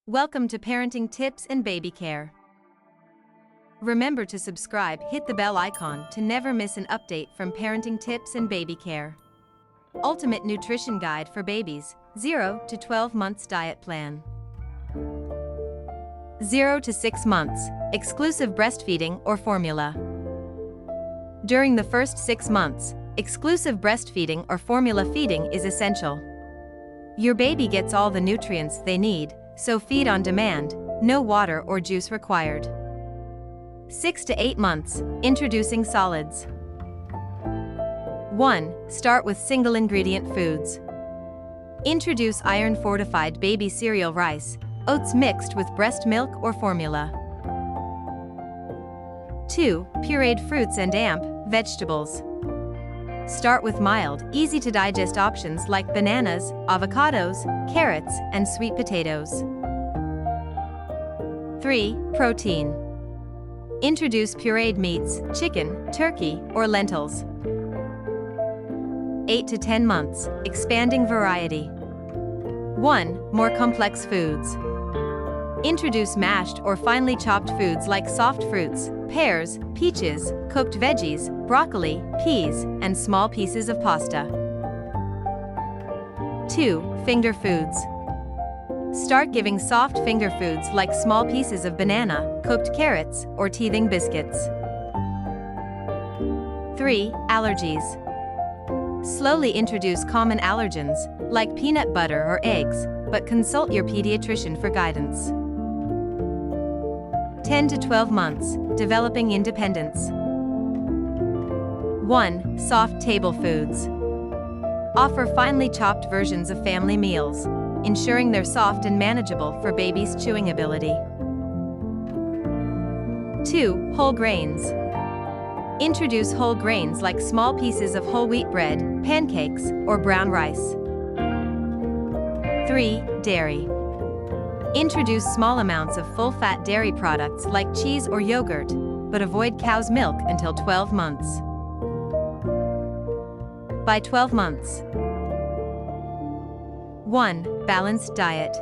Welcome to Parenting Tips and Baby Care. Remember to subscribe, hit the bell icon to never miss an update from Parenting Tips and Baby Care. Ultimate Nutrition Guide for Babies, 0 to 12 Months Diet Plan. 0 to 6 months, exclusive breastfeeding or formula. During the first 6 months, exclusive breastfeeding or formula feeding is essential. Your baby gets all the nutrients they need, so feed on demand, no water or juice required. 6 to 8 months, introducing solids. 1. Start with single-ingredient foods. Introduce iron-fortified baby cereal rice, oats mixed with breast milk or formula. 2. Pureed fruits and vegetables. Start with mild, easy-to-digest options like bananas, avocados, carrots, and sweet potatoes. 3. Protein. Introduce pureed meats, chicken, turkey, or lentils. 8 to 10 months, expanding variety. 1. More complex foods. Introduce mashed or finely chopped foods like soft fruits, pears, peaches, cooked veggies, broccoli, peas, and small pieces of pasta. 2. Finger foods. Start giving soft finger foods like small pieces of banana, cooked carrots, or teething biscuits. 3. Allergies. Slowly introduce common allergens, like peanut butter or eggs, but consult your pediatrician for guidance. 10 to 12 months, developing independence. 1. Soft table foods. Offer finely chopped versions of family meals, ensuring they're soft and manageable for baby's chewing ability. 2. Whole grains. Introduce whole grains like small pieces of whole wheat bread, pancakes, or brown rice. 3. Dairy. Introduce small amounts of full-fat dairy products like cheese or yogurt, but avoid cow's milk until 12 months. By 12 months. 1. Balanced diet.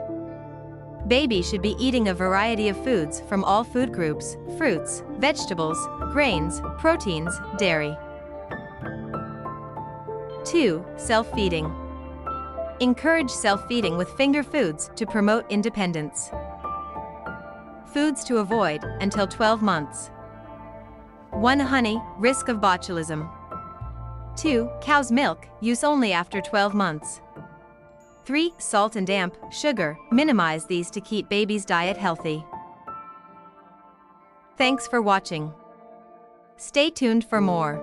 Baby should be eating a variety of foods from all food groups: fruits, vegetables, grains, proteins, dairy. 2. Self-feeding. Encourage self-feeding with finger foods to promote independence. Foods to avoid until 12 months. 1. Honey, risk of botulism. 2. Cow's milk, use only after 12 months. 3. Salt and sugar, minimize these to keep baby's diet healthy. Thanks for watching. Stay tuned for more.